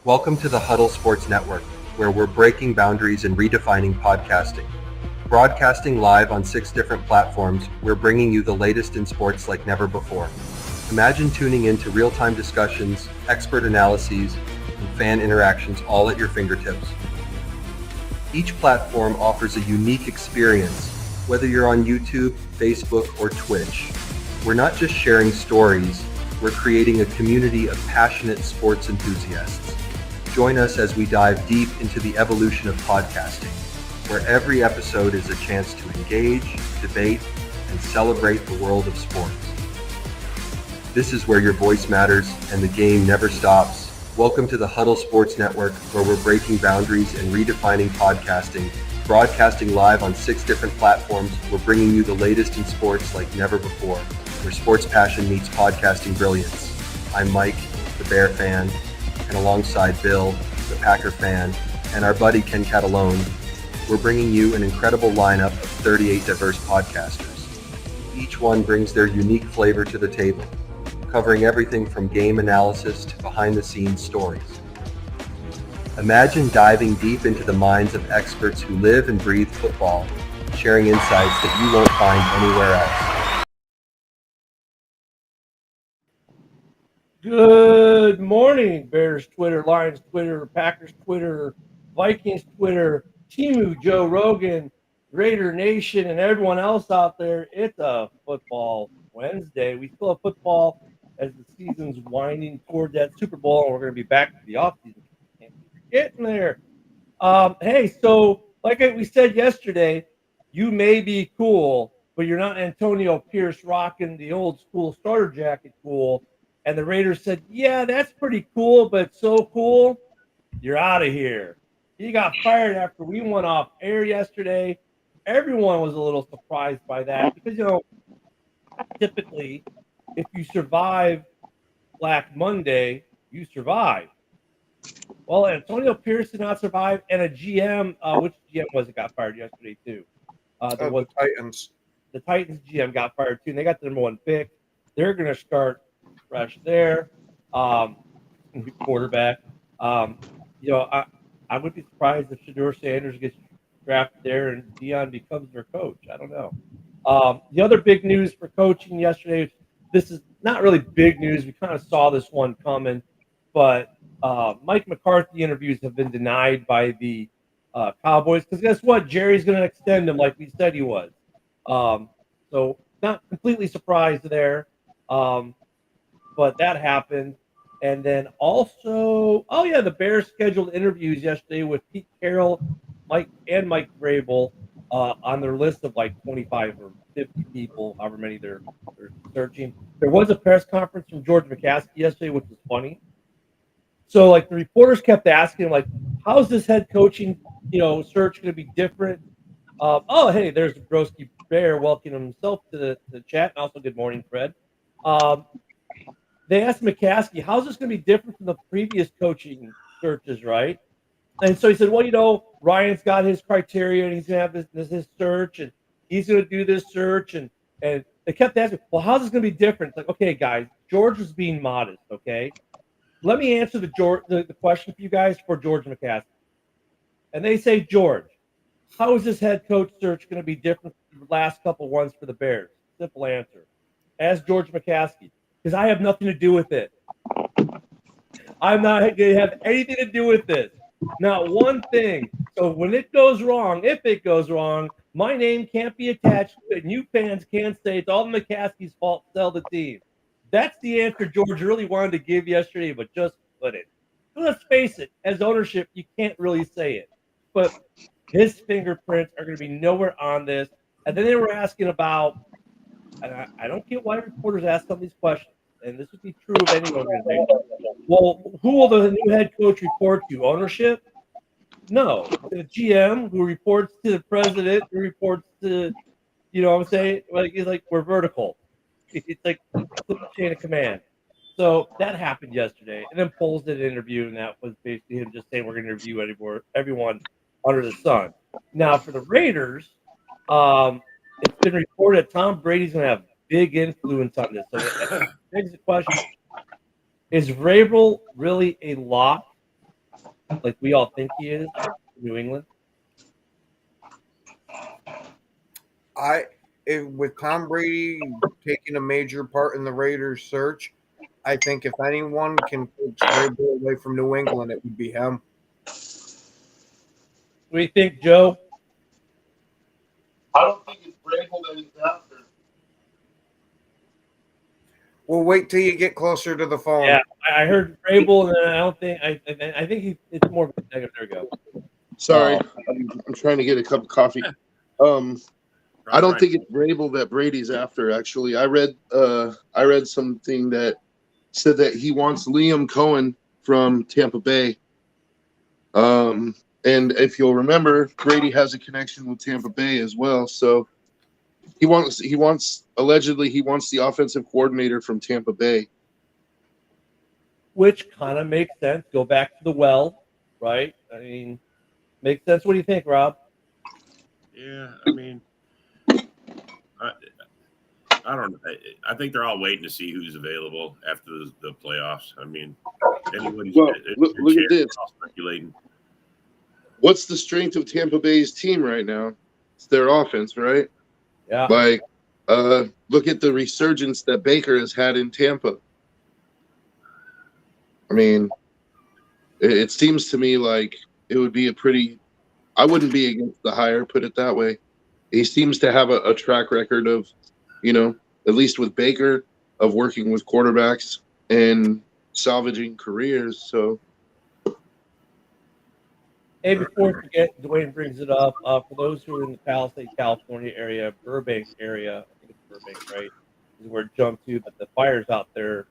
Welcome to the Huddle Sports Network, where we're breaking boundaries and redefining podcasting. Broadcasting live on 6 different platforms, we're bringing you the latest in sports like never before. Imagine tuning into real-time discussions, expert analyses, and fan interactions all at your fingertips. Each platform offers a unique experience, whether you're on YouTube, Facebook, or Twitch. We're not just sharing stories, we're creating a community of passionate sports enthusiasts. Join us as we dive deep into the evolution of podcasting, where every episode is a chance to engage, debate, and celebrate the world of sports. This is where your voice matters and the game never stops. Welcome to the Huddle Sports Network, where we're breaking boundaries and redefining podcasting. Broadcasting live on 6 different platforms, we're bringing you the latest in sports like never before, where sports passion meets podcasting brilliance. I'm Mike, the Bear fan, and alongside Bill, the Packer fan, and our buddy Ken Catalone, we're bringing you an incredible lineup of 38 diverse podcasters. Each one brings their unique flavor to the table, covering everything from game analysis to behind-the-scenes stories. Imagine diving deep into the minds of experts who live and breathe football, sharing insights that you won't find anywhere else. Good morning, Bears Twitter, Lions Twitter, Packers Twitter, Vikings Twitter, Timu, Joe Rogan, Raider Nation, and everyone else out there. It's a football Wednesday. We still have football as the season's winding toward that Super Bowl, and we're going to be back to the offseason. Can't keep getting there. Hey, so like we said yesterday, you may be cool, but you're not Antonio Pierce rocking the old school starter jacket cool. And the Raiders said, yeah, that's pretty cool, but so cool, you're out of here. He got fired after we went off air yesterday. Everyone was a little surprised by that because, typically, if you survive Black Monday, you survive. Well, Antonio Pierce did not survive, and a GM, which GM was it got fired yesterday too? The Titans. The Titans GM got fired too, and they got the number 1 pick. They're going to start fresh there. Quarterback. I would be surprised if Shedeur Sanders gets drafted there and Dion becomes their coach. I don't know. The other big news for coaching yesterday, this is not really big news. We kind of saw this one coming, but Mike McCarthy interviews have been denied by the Cowboys because guess what? Jerry's going to extend him like we said he was. So not completely surprised there. But that happened. And then also, the Bears scheduled interviews yesterday with Pete Carroll, Mike Vrabel on their list of like 25 or 50 people, however many they're searching. There was a press conference from George McCaskey yesterday, which was funny. So, like, the reporters kept asking, like, how's this head coaching, search going to be different? Hey, there's Broski Bear welcoming himself to the chat. And also, good morning, Fred. They asked McCaskey, how's this going to be different from the previous coaching searches, right? And so he said, well, Ryan's got his criteria, and he's going to have his search, and he's going to do this search. And they kept asking, well, how's this going to be different? It's like, okay, guys, George was being modest, okay? Let me answer the question for you guys for George McCaskey. And they say, George, how is this head coach search going to be different from the last couple ones for the Bears? Simple answer. Ask George McCaskey. Because I have nothing to do with it. I'm not going to have anything to do with this. Not one thing. So when it goes wrong, if it goes wrong, my name can't be attached to it, and you fans can't say it's all McCaskey's fault, sell the team. That's the answer George really wanted to give yesterday, but just couldn't. Let's face it, as ownership, you can't really say it. But his fingerprints are going to be nowhere on this. And then they were asking about, and I don't get why reporters ask some of these questions, and this would be true of any organization. Well, who will the new head coach report to? Ownership? No. The GM who reports to the president, who reports to, what I'm saying? It's like we're vertical. It's like chain of command. So that happened yesterday. And then Poles did an interview, and that was basically him just saying we're going to interview everyone under the sun. Now, for the Raiders, it's been reported that Tom Brady's going to have big influence on this. So that begs the question, is Vrabel really a lock like we all think he is in New England? With Tom Brady taking a major part in the Raiders' search, I think if anyone can take Vrabel away from New England, it would be him. What do you think, Joe? I don't think it's Vrabel that he's after. We'll wait till you get closer to the phone. Yeah, I heard Vrabel, and I don't think I think it's more of a negative. There we go. Sorry, I'm trying to get a cup of coffee. I don't think it's Vrabel that Brady's after. Actually, I read something that said that he wants Liam Cohen from Tampa Bay. And if you'll remember, Brady has a connection with Tampa Bay as well. So he wants allegedly the offensive coordinator from Tampa Bay. Which kind of makes sense. Go back to the well, right? I mean, makes sense. What do you think, Rob? Yeah, I mean, I don't know. I think they're all waiting to see who's available after the playoffs. I mean, anybody's look at this. Speculating. What's the strength of Tampa Bay's team right now? It's their offense, right? Yeah. Like, look at the resurgence that Baker has had in Tampa. I mean, it seems to me like it would be I wouldn't be against the hire, put it that way. He seems to have a track record of, at least with Baker, of working with quarterbacks and salvaging careers. So, hey, before we forget, Dwayne brings it up. For those who are in the Palisade, California area, Burbank area, I think it's Burbank, right? Is where it jumped to, but the fires out there,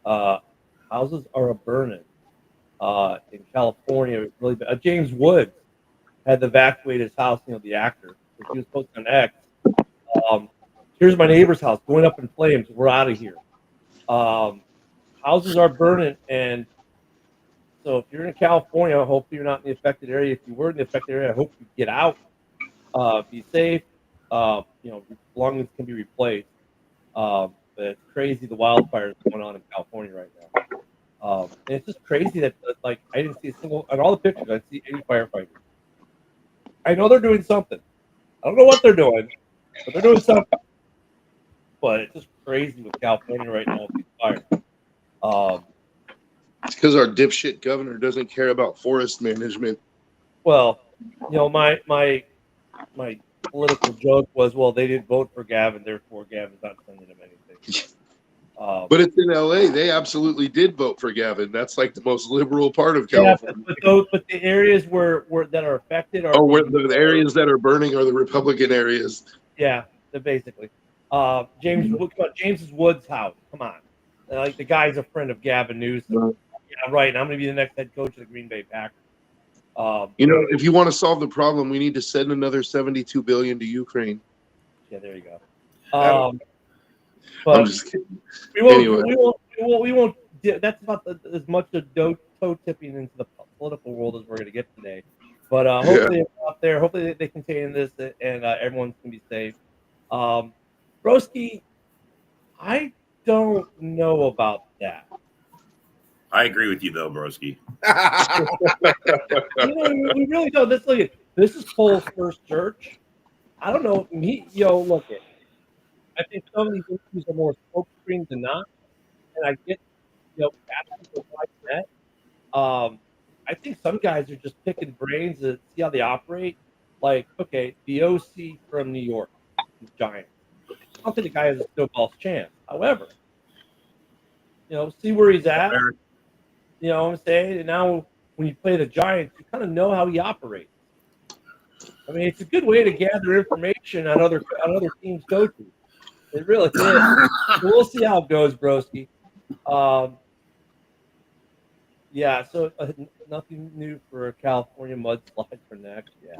houses are a burning. In California, it's really bad. James Woods had to evacuate his house. The actor. He was posting on X. Here's my neighbor's house going up in flames. We're out of here. Houses are burning, and so if you're in California, hopefully you're not in the affected area. If you were in the affected area, I hope you get out. Be safe. Belongings can be replaced. But it's crazy the wildfires going on in California right now. And it's just crazy that I didn't see a single on all the pictures. I didn't see any firefighters. I know they're doing something. I don't know what they're doing, but they're doing something. But it's just crazy with California right now with these fires. It's because our dipshit governor doesn't care about forest management. Well, my political joke was, well, they didn't vote for Gavin, therefore Gavin's not sending them anything. But it's in LA. They absolutely did vote for Gavin. That's like the most liberal part of California. Yeah, but the areas where that are affected are where the areas that are burning are the Republican areas. Yeah, basically. James's Woods house. Come on, like the guy's a friend of Gavin Newsom. Yeah, right. And I'm going to be the next head coach of the Green Bay Packers. If you want to solve the problem, we need to send another $72 billion to Ukraine. Yeah, there you go. But I'm just kidding. We won't. That's about as much of toe tipping into the political world as we're going to get today. But hopefully out there, hopefully they contain this and everyone's going to be safe. Broski, I don't know about that. I agree with you though, Broski. We really don't. This is Cole's first church. I don't know. Look it. I think some of these issues are more smoke screens than not. And I get, people like that. I think some guys are just picking brains to see how they operate. Like, okay, the OC from New York, the Giants. I don't think the guy has a snowball's chance. However, see where he's at. You know what I'm saying? And now when you play the Giants, you kind of know how he operates. I mean, it's a good way to gather information on other teams' coaches. It really is. We'll see how it goes, Broski. Yeah, so nothing new for a California mudslide for next. Yeah.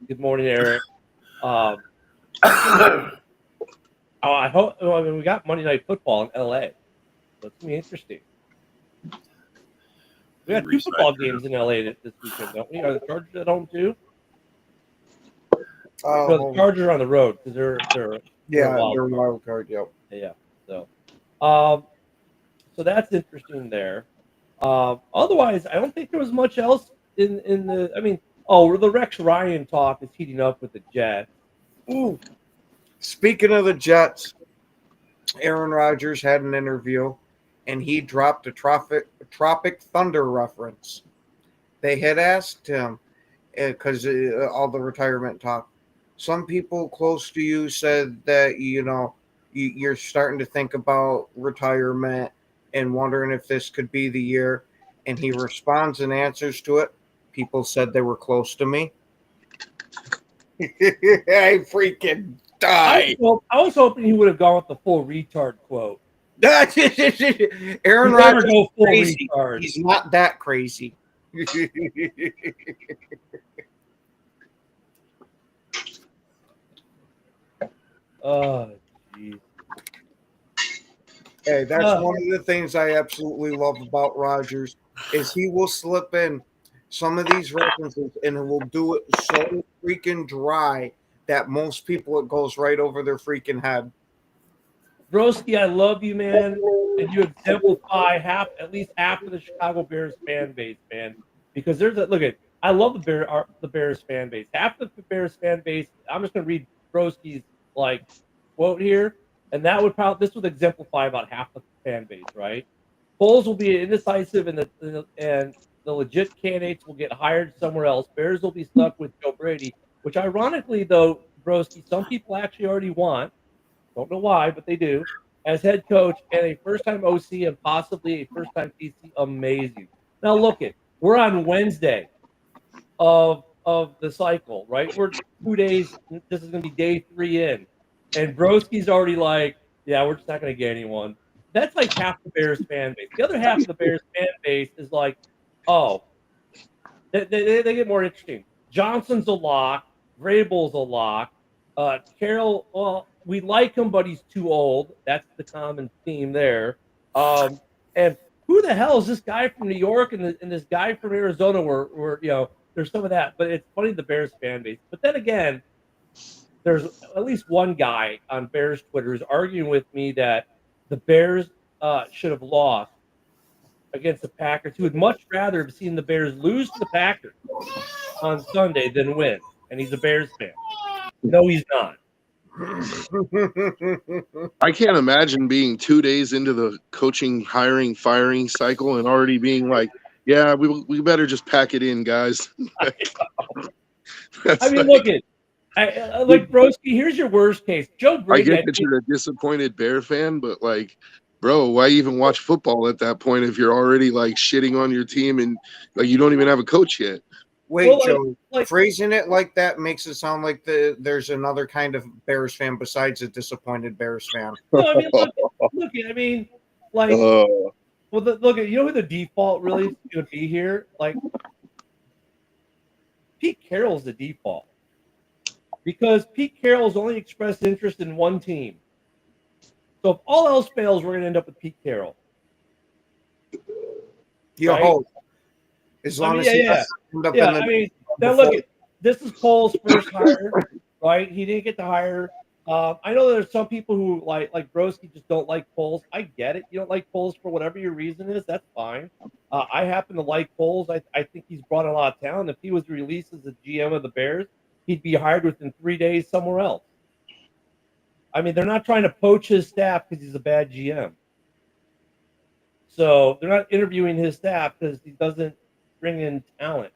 Good morning, Eric. I hope. We got Monday Night Football in LA. So it's gonna be interesting. We got two football games in LA this weekend, don't we? Are the Chargers at home too? The Chargers are on the road because they're they're wild card. Yep. Yeah. So that's interesting there. Otherwise, I don't think there was much else in the. I mean, oh, the Rex Ryan talk is heating up with the Jets. Ooh, speaking of the Jets, Aaron Rodgers had an interview, and he dropped a Tropic Thunder reference. They had asked him because all the retirement talk. Some people close to you said that you're starting to think about retirement and wondering if this could be the year. And he responds and answers to it. People said they were close to me. I freaking died. I was hoping he would have gone with the full retard quote. Aaron He never Rodgers go is full crazy. retard. He's not that crazy. Oh, jeez. Hey, that's one of the things I absolutely love about Rodgers is he will slip in some of these references and he will do it so freaking dry that most people it goes right over their freaking head. Broski, I love you, man, and you exemplify at least half of the Chicago Bears fan base, man. Because I love the Bears fan base. Half of the Bears fan base. I'm just gonna read Broski's quote here, and this would exemplify about half the fan base, right? Polls will be indecisive, and the legit candidates will get hired somewhere else. Bears will be stuck with Joe Brady, which ironically, though, Broski, some people actually already want. Don't know why, but they do. As head coach and a first-time OC and possibly a first-time DC, amazing. Now we're on Wednesday of the cycle, right? We're 2 days. This is going to be day 3 in, and Broski's already like, yeah, we're just not going to get anyone. That's like half the Bears fan base. The other half of the Bears fan base is like, oh, they get more interesting. Johnson's a lock. Vrabel's a lock. Carroll, well, we like him, but he's too old. That's the common theme there. And who the hell is this guy from New York and this guy from Arizona? Where there's some of that, but it's funny the Bears fan base. But then again, there's at least one guy on Bears Twitter who's arguing with me that the Bears should have lost against the Packers. He would much rather have seen the Bears lose to the Packers on Sunday than win. And he's a Bears fan. No, he's not. I can't imagine being 2 days into the coaching, hiring, firing cycle and already being like, yeah, we better just pack it in, guys. I mean, look at Broski, here's your worst case. Joe Brady. I get that you're a disappointed Bear fan, but bro, why even watch football at that point if you're already shitting on your team and you don't even have a coach yet? Wait, Joe, phrasing it like that makes it sound like there's another kind of Bears fan besides a disappointed Bears fan. No, I mean, look at you know who the default really is going to be here? Pete Carroll's the default because Pete Carroll's only expressed interest in one team. So if all else fails, we're going to end up with Pete Carroll. You hope. As long as this is Cole's first hire, right? He didn't get to hire. I know there's some people who like Broski just don't like Poles. I get it. You don't like Poles for whatever your reason is. That's fine. I happen to like Poles. I think he's brought a lot of talent. If he was released as the GM of the Bears, he'd be hired within 3 days somewhere else. I mean, they're not trying to poach his staff because he's a bad GM. So they're not interviewing his staff because he doesn't bring in talent,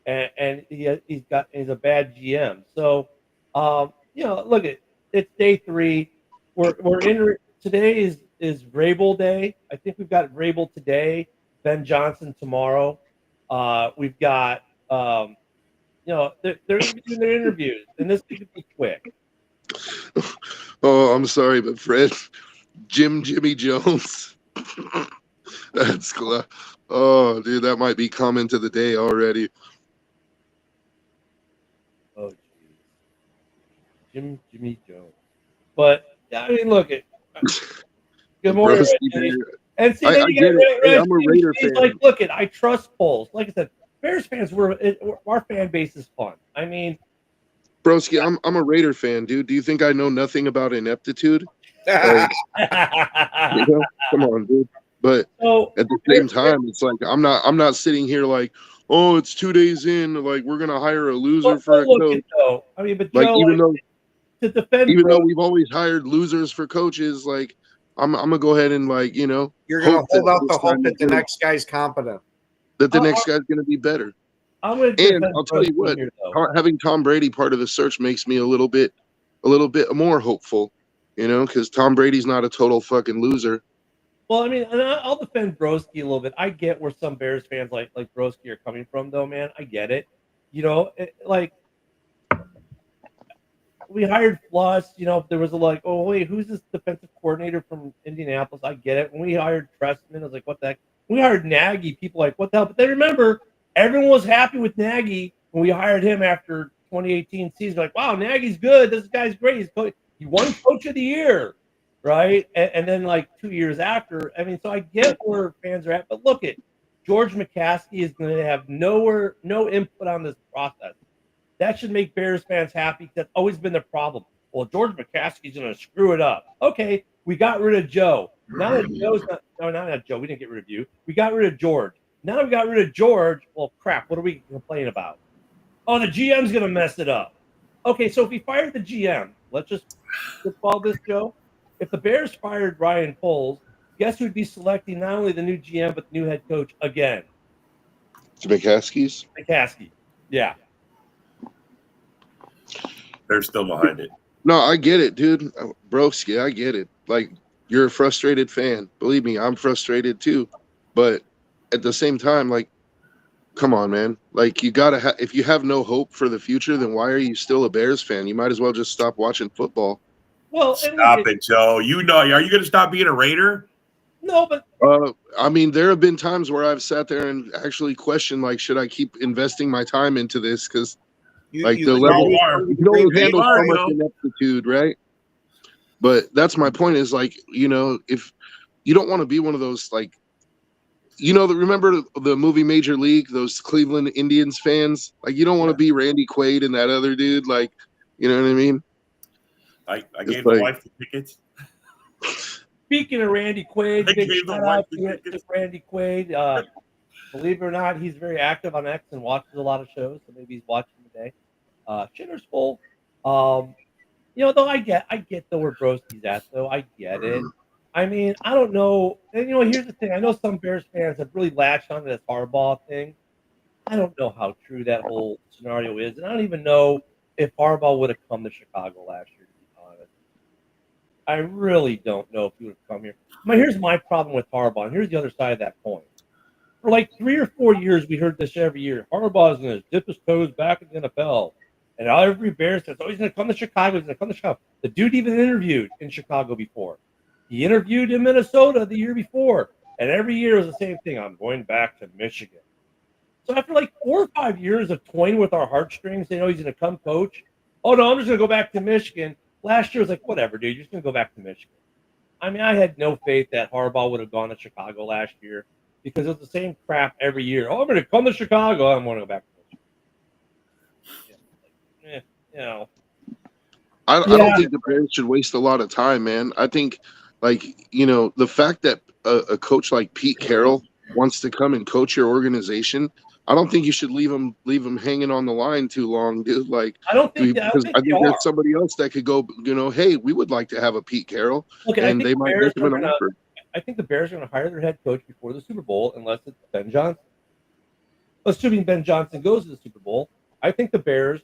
and he's a bad GM. So, look it's day 3. We're in today is Vrabel day. I think we've got Vrabel today, Ben Johnson tomorrow. We've got they're doing their interviews, and this could be quick. Oh, I'm sorry, but Fred, Jimmy Jones. That's cool. Oh, dude, that might be coming to the day already. Oh, geez. Jimmy Jones. But, I mean, look. Good morning, and see, then I'm a Raider fan. Look, I trust Poles. Like I said, Bears fans, our fan base is fun. I mean. Broski, I'm a Raider fan, dude. Do you think I know nothing about ineptitude? Come on, dude. But So at the same time, it's like I'm not sitting here like, oh, it's 2 days in, like we're gonna hire a loser for a look coach. at Joe. I mean, but Like Joe, to defend even though Brody, we've always hired losers for coaches, like I'm gonna go ahead and like You're going to hope hold out this the hope time that the next guy's competent. that the next guy's gonna be better. I'm going to And defend I'll tell you Brody what, here, though. having Tom Brady part of the search makes me a little bit more hopeful, because Tom Brady's not a total fucking loser. Well, I mean, and I'll defend Broski a little bit. I get where some Bears fans like Broski are coming from, though, man. I get it. Like we hired Floss. There was oh wait, who's this defensive coordinator from Indianapolis? I get it. When we hired Trestman, I was like, what the heck? When we hired Nagy, people were like, what the hell? But then remember, everyone was happy with Nagy when we hired him after 2018 season. Like, wow, Nagy's good. This guy's great. He won Coach of the Year. Right. And then 2 years after, I mean, so I get where fans are at, but look at George McCaskey is going to have no input on this process. That should make Bears fans happy. That's always been the problem. Well, George McCaskey's going to screw it up. Okay. We got rid of Joe. Now that Joe's not Joe. We didn't get rid of you. We got rid of George. Now that we got rid of George. Well, crap. What are we complaining about? Oh, the GM's going to mess it up. Okay. So if we fired the GM, let's just follow this, Joe. If the Bears fired Ryan Poles, guess who'd be selecting not only the new GM but the new head coach again? To McCaskey's? McCaskey. Yeah. They're still behind it. No, I get it, dude. Broski, I get it. Like, you're a frustrated fan. Believe me, I'm frustrated too. But at the same time, like, come on, man. Like, you gotta if you have no hope for the future, then why are you still a Bears fan? You might as well just stop watching football. Well, stop it, Joe. Are you going to stop being a Raider? No, but I mean, there have been times where I've sat there and actually questioned, like, should I keep investing my time into this? Because, the level, you can only handle so much ineptitude, right? But that's my point. Is like, if you don't want to be one of those, like, remember the movie Major League? Those Cleveland Indians fans, like, you don't want to be Randy Quaid and that other dude, like, you know what I mean? I gave the wife the tickets. Speaking of Randy Quaid, I big gave the shout wife out the to tickets. Randy Quaid. Believe it or not, he's very active on X and watches a lot of shows, so maybe he's watching today. Shitter's full. Though I get though where Broski's at, though. I get it. I mean, I don't know. And here's the thing. I know some Bears fans have really latched onto this Harbaugh thing. I don't know how true that whole scenario is, and I don't even know if Harbaugh would have come to Chicago last year, to be honest. I really don't know if he would have come here. Here's my problem with Harbaugh, and here's the other side of that coin. For 3 or 4 years, we heard this every year. Harbaugh is going to dip his toes back in the NFL. And every Bears says, he's going to come to Chicago. He's going to come to Chicago. The dude even interviewed in Chicago before. He interviewed in Minnesota the year before. And every year it was the same thing. I'm going back to Michigan. So after 4 or 5 years of toying with our heartstrings, he's going to come coach. Oh, no, I'm just going to go back to Michigan. Last year was whatever, dude. You're just going to go back to Michigan. I mean, I had no faith that Harbaugh would have gone to Chicago last year because it's the same crap every year. Oh, I'm going to come to Chicago. I'm going to go back to Michigan. I don't think the Bears should waste a lot of time, man. I think, the fact that a coach like Pete Carroll wants to come and coach your organization, I don't think you should leave him hanging on the line too long, dude. Like, I don't think that. I think there's somebody else that could go. Hey, we would like to have a Pete Carroll, and they might make him an offer. I think the Bears are going to hire their head coach before the Super Bowl, unless it's Ben Johnson. Assuming Ben Johnson goes to the Super Bowl, I think the Bears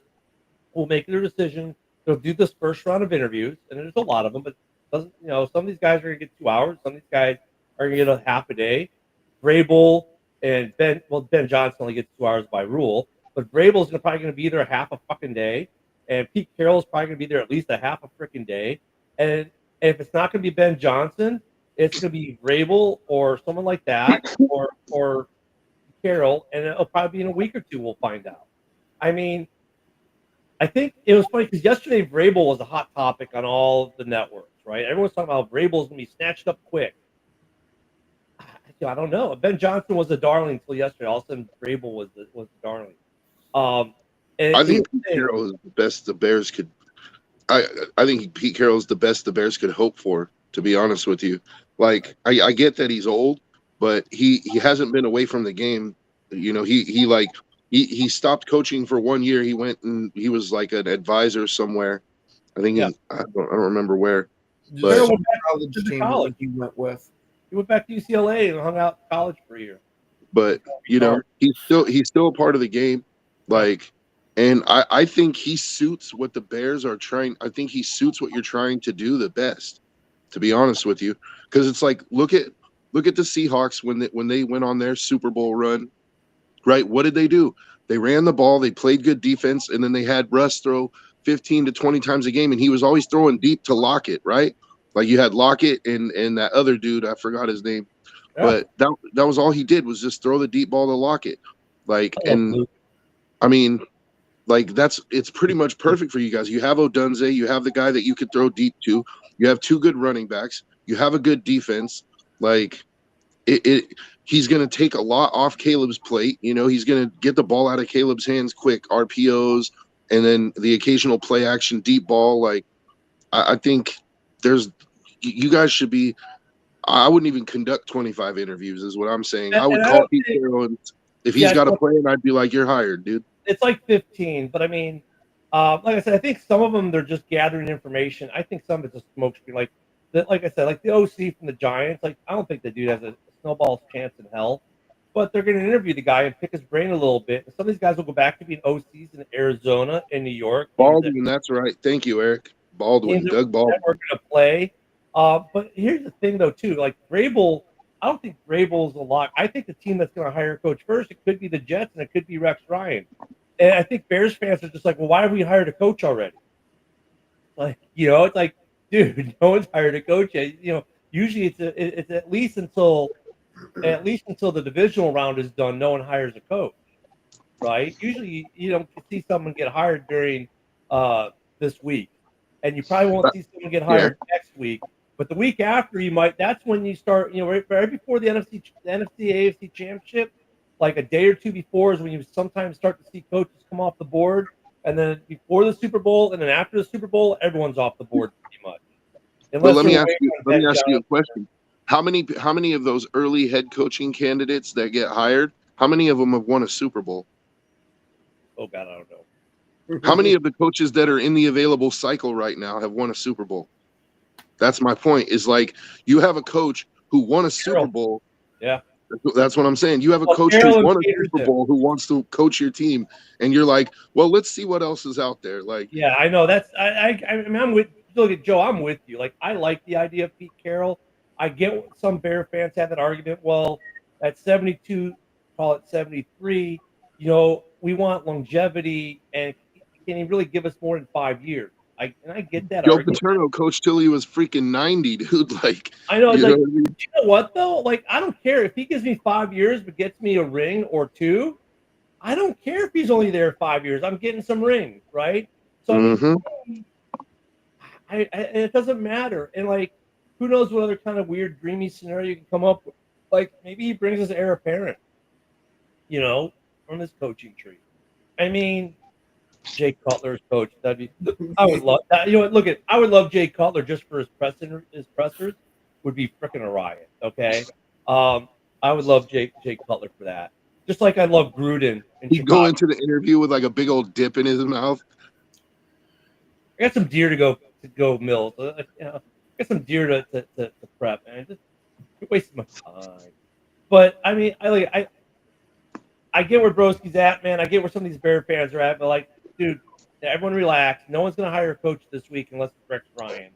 will make their decision. They'll do this first round of interviews, and there's a lot of them, but doesn't some of these guys are going to get 2 hours, some of these guys are going to get a half a day. Vrabel and Ben Johnson only gets 2 hours by rule, but Vrabel's probably going to be there a half a fucking day, and Pete Carroll's probably going to be there at least a half a freaking day. And if it's not going to be Ben Johnson, it's going to be Vrabel or someone like that, or Carroll, and it'll probably be in a week or two. We'll find out. I mean, I think it was funny because yesterday Vrabel was a hot topic on all the networks, right? Everyone's talking about Vrabel's going to be snatched up quick. I don't know. Ben Johnson was a darling until yesterday. All of a sudden, Vrabel was the darling. I think Pete Carroll is the best the Bears could. I think Pete Carroll is the best the Bears could hope for. To be honest with you, I get that he's old, but he hasn't been away from the game. You know, he stopped coaching for 1 year. He went and he was like an advisor somewhere. I think I don't remember where. But- Carroll went back College to the team college. he went with. He went back to UCLA and hung out in college for a year. But you know, he's still a part of the game. Like, and I think he suits what the Bears are trying. I think he suits what you're trying to do the best, to be honest with you. Because it's like, look at the Seahawks when they went on their Super Bowl run, right? What did they do? They ran the ball, they played good defense, and then they had Russ throw 15 to 20 times a game, and he was always throwing deep to Lockett, right? Like you had Lockett and that other dude, I forgot his name. Yeah. But that was all he did, was just throw the deep ball to Lockett. Like, and I mean, like it's pretty much perfect for you guys. You have Odunze, you have the guy that you could throw deep to. You have two good running backs. You have a good defense. Like he's going to take a lot off Caleb's plate. You know, he's going to get the ball out of Caleb's hands quick, RPOs, and then the occasional play action deep ball. Like I think you guys should be. I wouldn't even conduct 25 interviews, is what I'm saying. I would call Pete Carroll, and if he's got a plan, I'd be like, "You're hired, dude." It's like 15, but I mean, like I said, I think some of them they're just gathering information. I think some of it's a smokescreen. Like I said, like the OC from the Giants. Like I don't think the dude has a snowball's chance in hell. But they're going to interview the guy and pick his brain a little bit. And some of these guys will go back to being OCs in Arizona and New York. Baldwin, that's right. Thank you, Eric. Baldwin, Doug Baldwin. We're going to play. But here's the thing, though, too. Like Vrabel, I don't think Vrabel's a lot. I think the team that's going to hire a coach first, it could be the Jets and it could be Rex Ryan. And I think Bears fans are just like, well, why have we hired a coach already? Like, you know, it's like, dude, no one's hired a coach yet. You know, usually it's at least until the divisional round is done, no one hires a coach, right? Usually you don't see someone get hired during this week, and you probably won't see someone get hired next week. But the week after, you might. That's when you start. You know, right before the NFC AFC championship, like a day or two before, is when you sometimes start to see coaches come off the board. And then before the Super Bowl, and then after the Super Bowl, everyone's off the board pretty much. But let me ask you a question. How many of those early head coaching candidates that get hired, how many of them have won a Super Bowl? Oh God, I don't know. How many of the coaches that are in the available cycle right now have won a Super Bowl? That's my point. Is like you have a coach who won a Super Bowl. Yeah. That's what I'm saying. You have a coach who won a Super Bowl who wants to coach your team, and you're like, well, let's see what else is out there. Like, yeah, I know that's I mean, I'm with. Look at Joe. I'm with you. Like, I like the idea of Pete Carroll. I get some Bear fans have that argument. Well, at 72, call it 73. You know, we want longevity, and can he really give us more than 5 years? I get that. Joe argument. Paterno coached till he was freaking 90, dude. Like, I know. It's like, what I mean? you know what though? Like, I don't care if he gives me 5 years but gets me a ring or two. I don't care if he's only there 5 years. I'm getting some rings, right? So it doesn't matter. And like, who knows what other kind of weird, dreamy scenario you can come up with? Like, maybe he brings us heir apparent, you know, from his coaching tree. I mean, Jay Cutler's coach. I would love that. You know what? I would love Jay Cutler just for his pressers would be freaking a riot. Okay. I would love Jay Cutler for that. Just like I love Gruden in He'd go into the interview with like a big old dip in his mouth. I got some deer to go Mills. You know, I got some deer to prep, man. Just wasting my time. But I mean, I get where Broski's at, man. I get where some of these Bear fans are at, but like, dude, everyone relax. No one's gonna hire a coach this week unless it's Rex Ryan.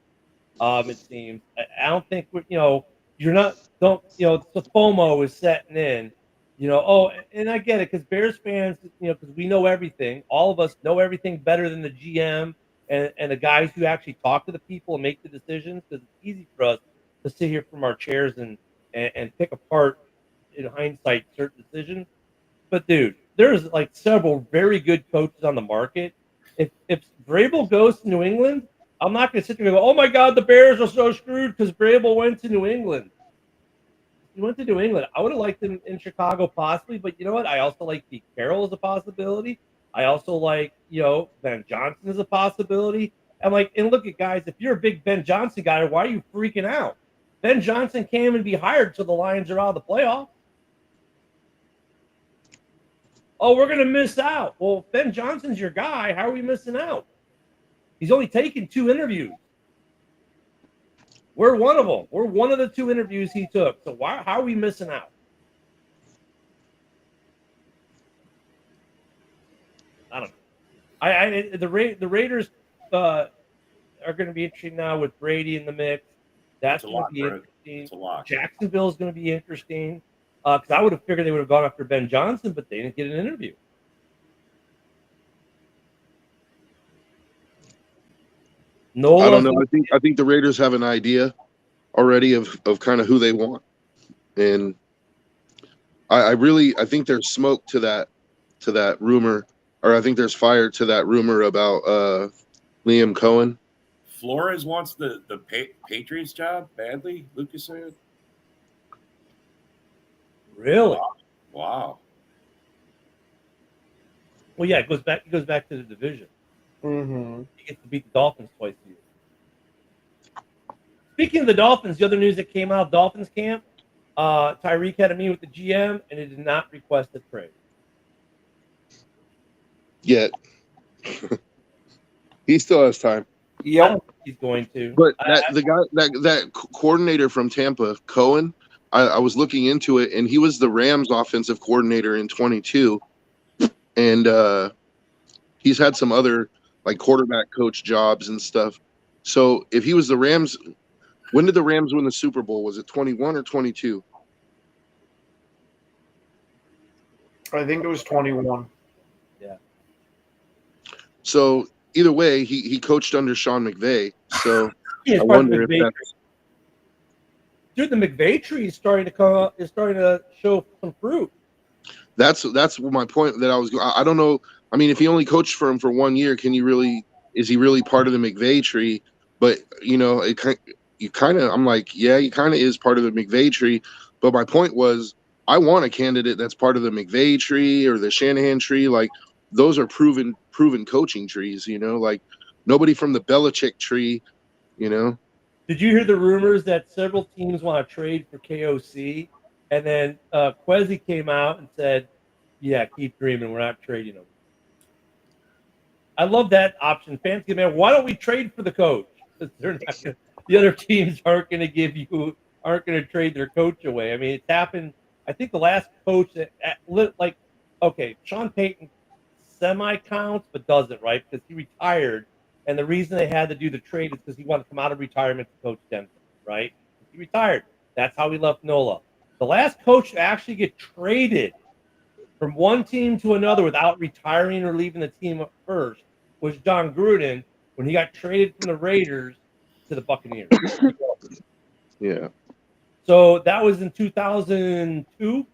It seems. I don't think the FOMO is setting in. You know, and I get it because Bears fans, you know, because we know everything. All of us know everything better than the GM and the guys who actually talk to the people and make the decisions. Because it's easy for us to sit here from our chairs and pick apart in hindsight certain decisions. But dude, there's like several very good coaches on the market. If Vrabel goes to New England, I'm not going to sit there and go, oh my God, the Bears are so screwed because Vrabel went to New England. He went to New England. I would have liked him in Chicago possibly, but you know what? I also like Pete Carroll as a possibility. I also like, you know, Ben Johnson as a possibility. And look at guys, if you're a big Ben Johnson guy, why are you freaking out? Ben Johnson can't even be hired till the Lions are out of the playoffs. Oh, we're going to miss out. Well, if Ben Johnson's your guy, how are we missing out? He's only taken 2 interviews. We're one of them. We're one of the 2 interviews he took. So how are we missing out? I don't know. The Raiders are going to be interesting now with Brady in the mix. That's going to be interesting. It's a lot. Jacksonville is going to be interesting because I would have figured they would have gone after Ben Johnson, but they didn't get an interview. No, I don't know. I think the Raiders have an idea already of kind of who they want, and I think there's smoke to that rumor, or I think there's fire to that rumor about Liam Cohen. Flores wants the Patriots job badly, Lucas said. Really? Wow. Well, yeah, it goes back to the division. Mm-hmm. He gets to beat the Dolphins twice a year. Speaking of the Dolphins, the other news that came out of Dolphins camp, Tyreek had a meeting with the GM and he did not request a trade. Yet he still has time. I Yep. don't think he's going to. But that coordinator from Tampa, Cohen, I was looking into it, and he was the Rams offensive coordinator in 22, and he's had some other like quarterback coach jobs and stuff. So if he was the Rams, when did the Rams win the Super Bowl? Was it 21 or 22? I think it was 21. So either way, he coached under Sean McVay. So Yeah, I wonder if that's dude, the McVay tree is starting to show some fruit. that's my point that I was. I don't know. I mean, if he only coached for him for 1 year, is he really part of the McVay tree? But I'm like, yeah, he kind of is part of the McVay tree. But my point was, I want a candidate that's part of the McVay tree or the Shanahan tree. Like those are proven coaching trees. Like nobody from the Belichick tree. Did you hear the rumors that several teams want to trade for KOC? And then Kwesi came out and said, yeah, keep dreaming. We're not trading him. I love that option. Fans get mad. Why don't we trade for the coach? The other teams aren't going to trade their coach away. I mean, it's happened. I think the last coach Sean Payton semi-counts, but doesn't, right? Because he retired. And the reason they had to do the trade is because he wanted to come out of retirement to coach Denver, right? He retired. That's how he left NOLA. The last coach to actually get traded from one team to another without retiring or leaving the team first was John Gruden when he got traded from the Raiders to the Buccaneers. Yeah. So that was in 2002.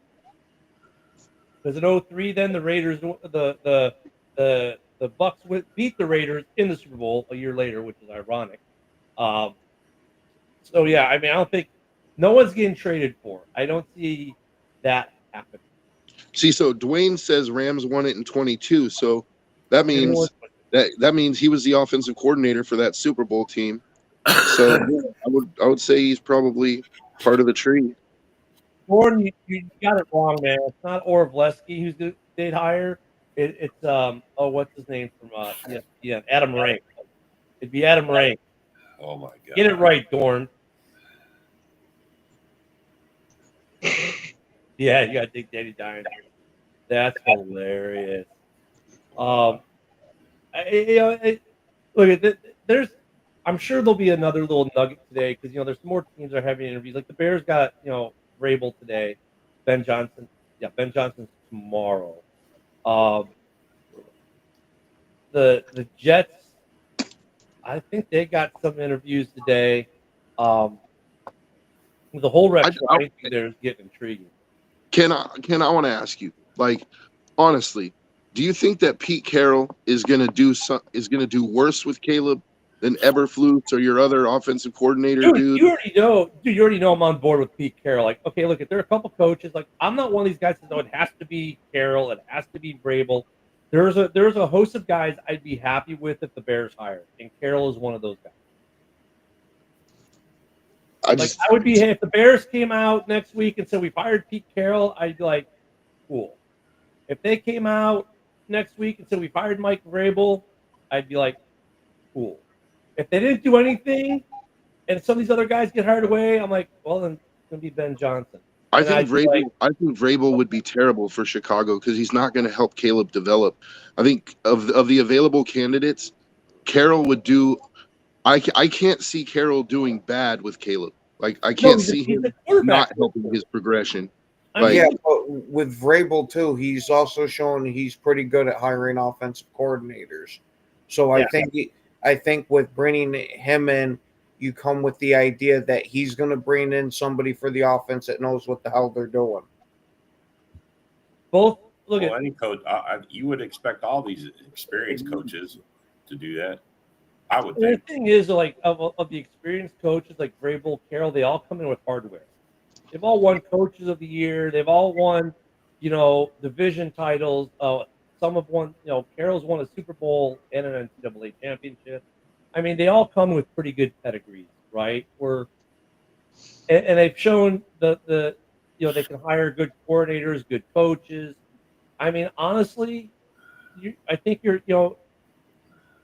Because in 2003, then the Raiders, the Bucks beat the Raiders in the Super Bowl a year later, which is ironic. So yeah, I mean, I don't think no one's getting traded for. I don't see that happen. See, so Dwayne says Rams won it in 22. So that means he was the offensive coordinator for that Super Bowl team. So I would say he's probably part of the tree. Gordon, you got it wrong, man. It's not Orvleski who's they'd hire. It's what's his name from ESPN? Adam Rank. It'd be Adam Rank. Oh my god. Get it right, Dorn. Yeah, you gotta dig Danny Dimes. That's hilarious. Look at there's. I'm sure there'll be another little nugget today because there's more teams that are having interviews. Like the Bears got Vrabel today, Ben Johnson. Yeah, Ben Johnson's tomorrow. The Jets, I think they got some interviews today. The whole rest there is getting intriguing. Ken, I want to ask you, like, honestly, do you think that Pete Carroll is going to do worse with Caleb than Eberflus or your other offensive coordinator, dude? You already know I'm on board with Pete Carroll. Like, okay, look, if there are a couple coaches, like, I'm not one of these guys that know it has to be Carroll, it has to be Vrabel. There's a host of guys I'd be happy with if the Bears hired, and Carroll is one of those guys. I would be if the Bears came out next week and said we fired Pete Carroll, I'd be like, cool. If they came out next week and said we fired Mike Vrabel, I'd be like, cool. If they didn't do anything and some of these other guys get hired away, I'm like, well, then it's gonna be Ben Johnson. I think Vrabel would be terrible for Chicago because he's not going to help Caleb develop. I think of the available candidates, Carroll would do. I can't see Carroll doing bad with Caleb. Like I can't see him not helping his progression. But with Vrabel too, he's also shown he's pretty good at hiring offensive coordinators. So I think with bringing him in, you come with the idea that he's going to bring in somebody for the offense that knows what the hell they're doing. Any coach, you would expect all these experienced coaches to do that. I would think. The thing is, like of the experienced coaches like Vrabel, Carroll, they all come in with hardware. They've all won Coaches of the Year. They've all won, division titles. Some have won. Carroll's won a Super Bowl and an NCAA championship. I mean, they all come with pretty good pedigrees, right? And they've shown they can hire good coordinators, good coaches. I mean, honestly, I think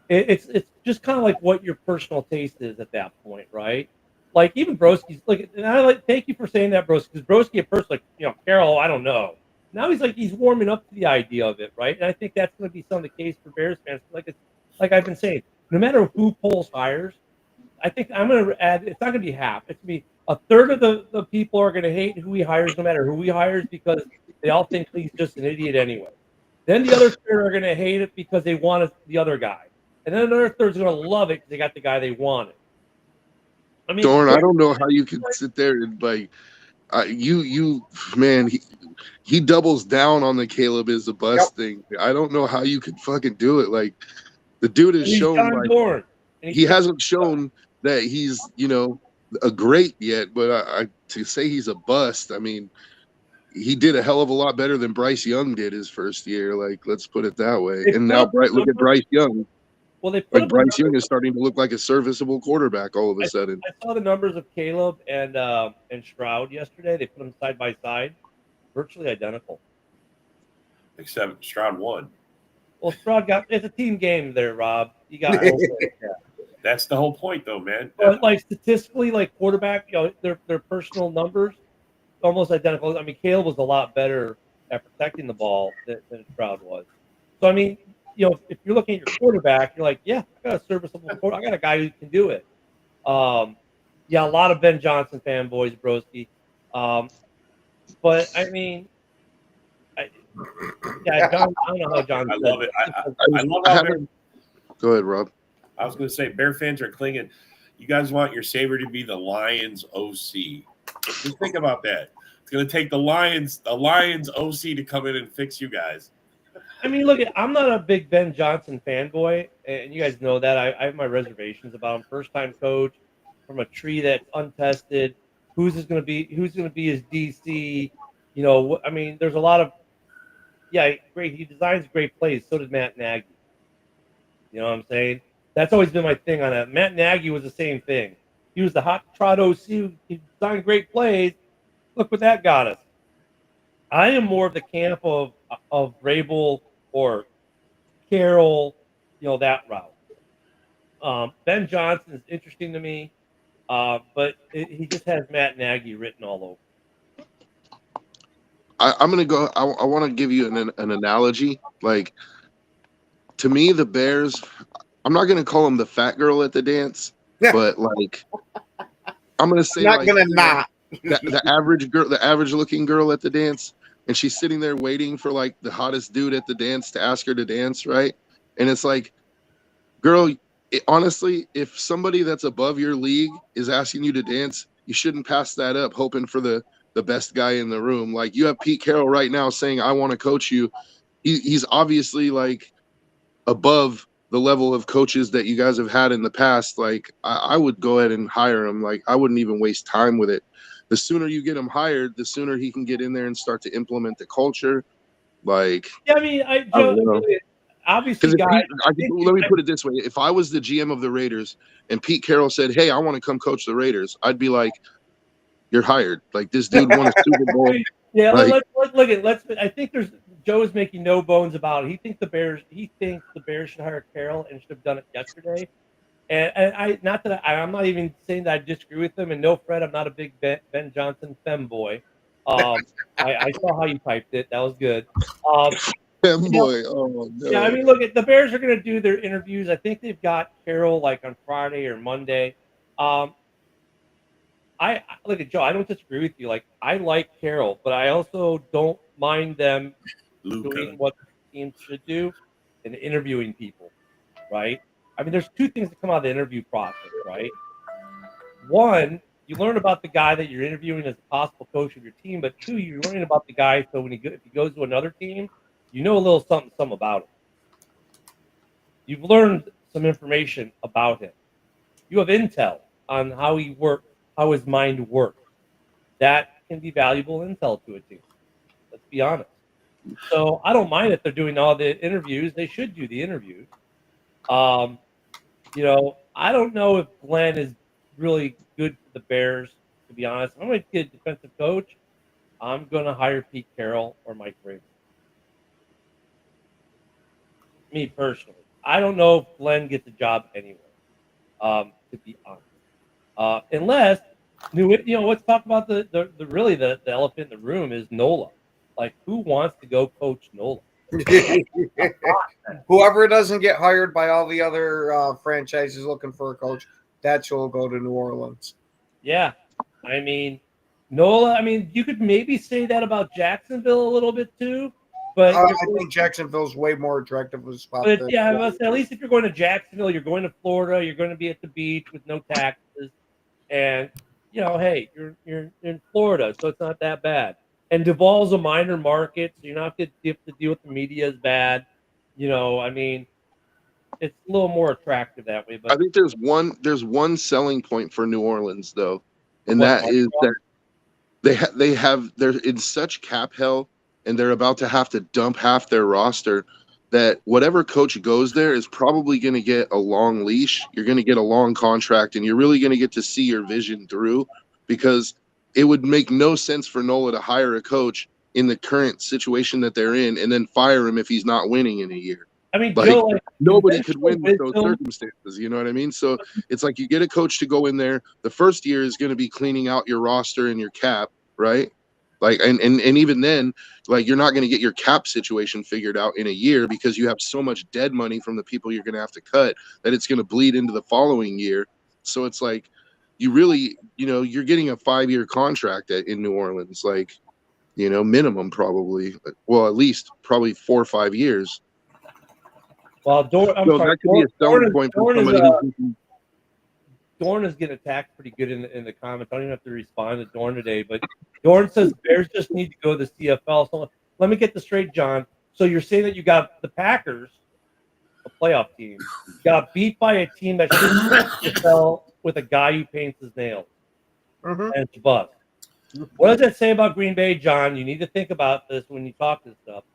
it's just kind of like what your personal taste is at that point, right? Like even Broski's thank you for saying that, Broski, because Broski at first Carroll, I don't know. Now he's warming up to the idea of it, right? And I think that's going to be some of the case for Bears fans. Like I've been saying, no matter who Poles hires, I think I'm going to add. It's not going to be half. It's going to be a third of the people are going to hate who he hires, no matter who he hires, because they all think he's just an idiot anyway. Then the other third are going to hate it because they wanted the other guy, and then another third's going to love it because they got the guy they wanted. I mean, Dorn, I don't know how you can sit there and he doubles down on the Caleb is a bust thing. I don't know how you could fucking do it. Like the dude has shown he hasn't shown that he's a great yet, but to say he's a bust, I mean, he did a hell of a lot better than Bryce Young did his first year. Like, let's put it that way. And now look at Bryce Young. Well, Bryce Young is starting to look like a serviceable quarterback all of a sudden. I saw the numbers of Caleb and Stroud yesterday. They put them side by side, virtually identical. Except Stroud won. Well, it's a team game there, Rob. You got That's the whole point, though, man. But statistically, quarterback, their personal numbers almost identical. I mean, Caleb was a lot better at protecting the ball than Stroud was. So I mean, if you're looking at your quarterback, you're like, yeah, I got a serviceable quarterback. I got a guy who can do it. A lot of Ben Johnson fanboys, Broski. But I mean, John, I don't know how John. I love it. I love how. Go ahead, Rob. I was going to say, Bear fans are clinging. You guys want your savior to be the Lions OC. Just think about that. It's going to take the Lions OC to come in and fix you guys. I mean, look, I'm not a big Ben Johnson fanboy, and you guys know that. I have my reservations about him. First-time coach from a tree that's untested. Who's going to be his DC? I mean, there's a lot of great. He designs great plays. So did Matt Nagy. You know what I'm saying? That's always been my thing on that. Matt Nagy was the same thing. He was the hot trot OC. He designed great plays. Look what that got us. I am more of the camp of Vrabel or Carroll, that route. Ben Johnson is interesting to me, but he just has Matt Nagy written all over. I'm going to go. I want to give you an analogy. Like, to me, the Bears, I'm not going to call them the fat girl at the dance, but I'm going to say the average looking girl at the dance, and she's sitting there waiting for the hottest dude at the dance to ask her to dance, right? And it's like, girl, honestly, if somebody that's above your league is asking you to dance, you shouldn't pass that up hoping for the best guy in the room. Like, you have Pete Carroll right now saying, I want to coach you. He's obviously above the level of coaches that you guys have had in the past. I would go ahead and hire him. I wouldn't even waste time with it. The sooner you get him hired, the sooner he can get in there and start to implement the culture. I mean, obviously, Because guys. let me put it this way: if I was the GM of the Raiders and Pete Carroll said, "Hey, I want to come coach the Raiders," I'd be like, "You're hired." Like this dude won a Super Bowl. Yeah, Like- let's look at. I think Joe is making no bones about it. He thinks the Bears should hire Carroll and should have done it yesterday. And I'm not even saying that I disagree with him. And no, Fred, I'm not a big Ben Johnson femboy. I saw how you typed it. That was good. Boy, oh no. Yeah, I mean, look, the Bears are going to do their interviews. I think they've got Carroll like on Friday or Monday. I look at Joe. I don't disagree with you. Like, I like Carroll, but I also don't mind them doing what teams should do and interviewing people, right? I mean, there's two things that come out of the interview process, right? One, you learn about the guy that you're interviewing as a possible coach of your team, but two, you're learning about the guy so if he goes to another team, you know a little something about him. You've learned some information about him. You have intel on how he works, how his mind works. That can be valuable intel to a team. Let's be honest. So I don't mind if they're doing all the interviews. They should do the interviews. I don't know if Glenn is really good for the Bears, to be honest. I'm going to get a defensive coach. I'm going to hire Pete Carroll or Mike Vrabel. Me personally. I don't know if Glenn gets a job anywhere, to be honest. Unless, let's talk about the elephant in the room is Nola. Like, who wants to go coach Nola? Whoever doesn't get hired by all the other franchises looking for a coach, that's who will go to New Orleans. Yeah. I mean, Nola, you could maybe say that about Jacksonville a little bit too. But I think Jacksonville's way more attractive of a spot. But yeah, I must say, at least if you're going to Jacksonville, you're going to Florida, you're going to be at the beach with no taxes, and hey, you're in Florida, so it's not that bad. And Duval's a minor market, so you're not going to have to deal with the media as bad. It's a little more attractive that way. But I think there's one selling point for New Orleans though, and that is that they're in such cap hell. And they're about to have to dump half their roster, that whatever coach goes there is probably going to get a long leash. You're going to get a long contract, and you're really going to get to see your vision through, because it would make no sense for Nola to hire a coach in the current situation that they're in and then fire him if he's not winning in a year. Joe, nobody could win with those circumstances. You know what I mean? So it's like you get a coach to go in there. The first year is going to be cleaning out your roster and your cap, right? Like, and even then, like, you're not going to get your cap situation figured out in a year, because you have so much dead money from the people you're going to have to cut that it's going to bleed into the following year. So it's like, you really, you're getting a 5-year contract in New Orleans, like, minimum probably, well, at least probably 4 or 5 years. Well, that could be a selling point for somebody. Dorn is getting attacked pretty good in the comments. I don't even have to respond to Dorn today, but Dorn says Bears just need to go to the CFL. So let me get this straight, John. So you're saying that you got the Packers, a playoff team, got beat by a team that should CFL with a guy who paints his nails. Mm-hmm. And it's a bust. What does that say about Green Bay, John? You need to think about this when you talk this stuff.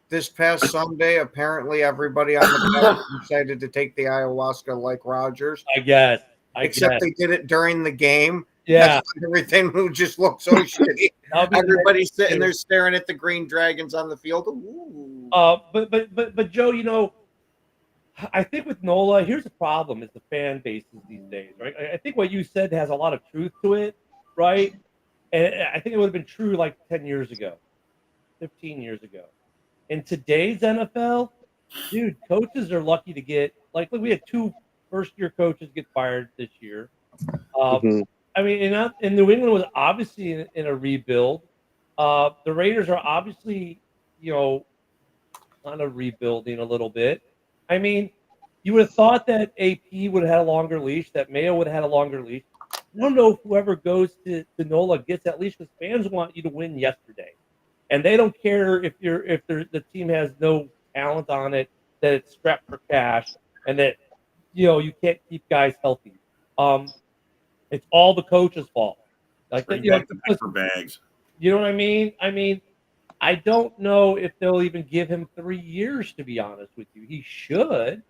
This past Sunday, apparently everybody on the Packers decided to take the ayahuasca like Rodgers. I guess. Except they did it during the game. Yeah. Everything just looked so shitty. Everybody's sitting there staring at the green dragons on the field. Ooh. But Joe, I think with Nola, here's the problem: is the fan bases these days, right? I think what you said has a lot of truth to it, right? And I think it would have been true like 10 years ago, 15 years ago. In today's NFL, dude, coaches are lucky to get, like, we had 2 first-year coaches get fired this year. In New England was obviously in a rebuild. The Raiders are obviously, kind of rebuilding a little bit. You would have thought that AP would have had a longer leash, that Mayo would have had a longer leash. I don't know if whoever goes to Nola gets that leash, because fans want you to win yesterday. And they don't care if the team has no talent on it, that it's strapped for cash, and that you can't keep guys healthy. It's all the coach's fault. Like, for bags. You know what I mean? I don't know if they'll even give him 3 years, to be honest with you. He should.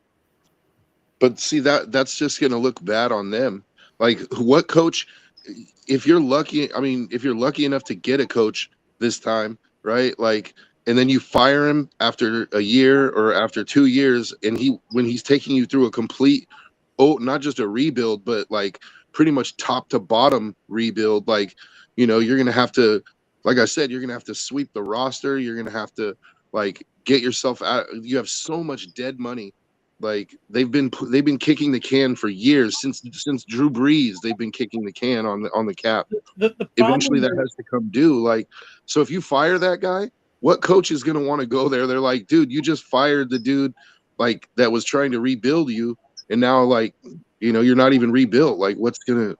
But see that's just going to look bad on them. Like what coach? If you're lucky, I mean, if you're lucky enough to get a coach this time, right? Like, and then you fire him after a year or after 2 years, and when he's taking you through a complete, not just a rebuild, but like pretty much top to bottom rebuild. Like, you're going to have to, like I said, you're going to have to sweep the roster. You're going to have to like get yourself out. You have so much dead money. Like they've been kicking the can for years since Drew Brees. They've been kicking the can on the cap. The Eventually, that problem has to come due. Like, so if you fire that guy, what coach is going to want to go there? They're like, dude, you just fired the dude like that was trying to rebuild you, and now like you're not even rebuilt. Like, what's gonna?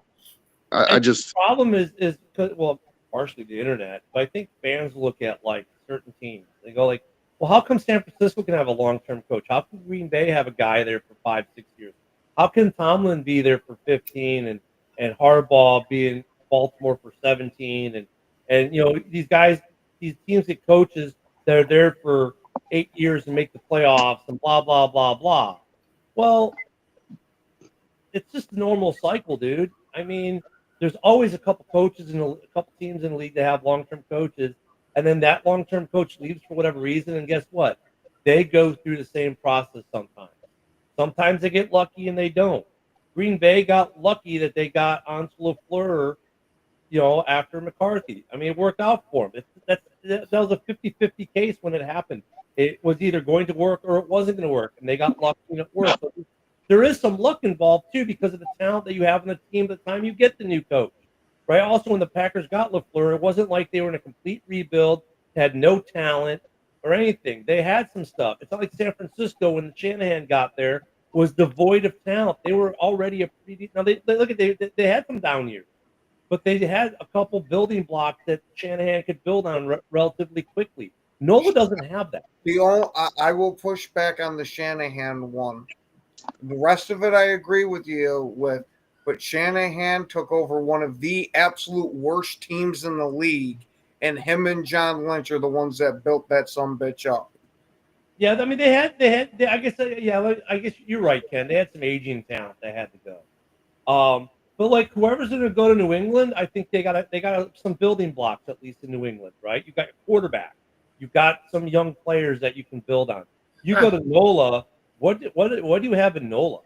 I just the problem is because, well, partially the internet, but I think fans look at like certain teams. They go like, well, how come San Francisco can have a long-term coach? How can Green Bay have a guy there for 5, 6 years? How can Tomlin be there for 15 and Harbaugh be in Baltimore for 17 and these guys, these teams get coaches that are there for 8 years and make the playoffs and blah blah blah blah. Well, it's just a normal cycle, dude. I mean, there's always a couple coaches and a couple teams in the league that have long-term coaches, and then that long-term coach leaves for whatever reason, and guess what? They go through the same process sometimes. Sometimes they get lucky and they don't. Green Bay got lucky that they got Ans LaFleur, after McCarthy. I mean, it worked out for them. That was a 50-50 case when it happened. It was either going to work or it wasn't going to work, and they got lucky and it worked. So there is some luck involved, too, because of the talent that you have in the team by the time you get the new coach. Right. Also, when the Packers got LaFleur, it wasn't like they were in a complete rebuild, had no talent or anything. They had some stuff. It's not like San Francisco when Shanahan got there was devoid of talent. They were already a pretty. Now they had some down years, but they had a couple building blocks that Shanahan could build on relatively quickly. Nola doesn't have that. I will push back on the Shanahan one. The rest of it, I agree with you with. But Shanahan took over one of the absolute worst teams in the league, and him and John Lynch are the ones that built that sumbitch up. Yeah, I mean they had. I guess you're right, Ken. They had some aging talent that had to go. But like whoever's going to go to New England, I think they got some building blocks at least in New England, right? You got your quarterback, you've got some young players that you can build on. You go to Nola. What do you have in Nola?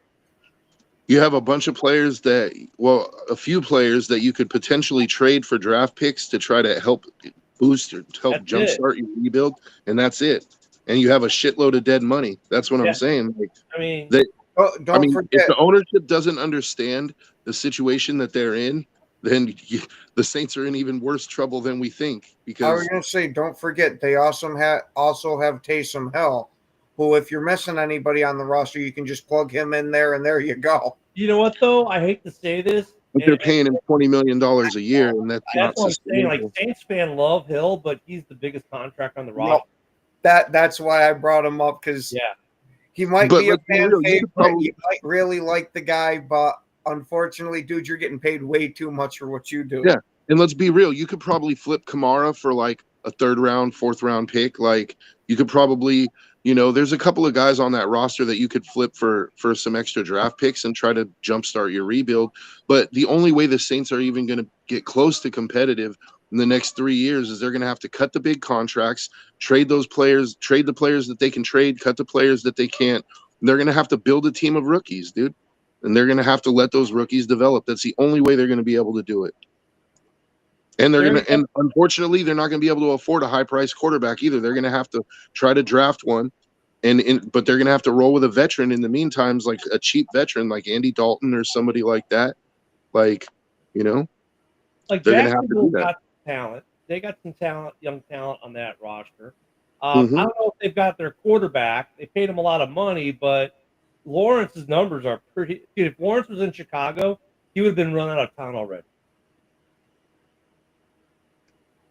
You have a bunch of players a few players that you could potentially trade for draft picks to try to help boost or help jumpstart your rebuild, and that's it. And you have a shitload of dead money. That's what I'm saying. Like, I mean, don't forget, if the ownership doesn't understand the situation that they're in, then the Saints are in even worse trouble than we think. Because I was going to say, don't forget, they also have Taysom Hill, who, if you're missing anybody on the roster, you can just plug him in there, and there you go. You know what, though? I hate to say this. But they're paying him $20 million a year, and that's not what I'm saying. sustainable. Like, Saints fan love Hill, but he's the biggest contract on the roster. That's why I brought him up, because he might be a fan favorite. You might really like the guy, but unfortunately, dude, you're getting paid way too much for what you do. Yeah, and let's be real. You could probably flip Kamara for like a 3rd round, 4th round pick. Like you could probably, there's a couple of guys on that roster that you could flip for some extra draft picks and try to jumpstart your rebuild. But the only way the Saints are even going to get close to competitive in the next 3 years is they're going to have to cut the big contracts, trade the players that they can trade, cut the players that they can't. And they're going to have to build a team of rookies, dude. And they're going to have to let those rookies develop. That's the only way they're going to be able to do it. And and unfortunately, they're not going to be able to afford a high-priced quarterback either. They're going to have to try to draft one, but they're going to have to roll with a veteran in the meantime, like a cheap veteran like Andy Dalton or somebody like that. Like, like they're going to have to do that. Got talent. They got some talent, young talent on that roster. I don't know if they've got their quarterback. They paid him a lot of money, but Lawrence's numbers are pretty. Dude, if Lawrence was in Chicago, he would have been run out of town already.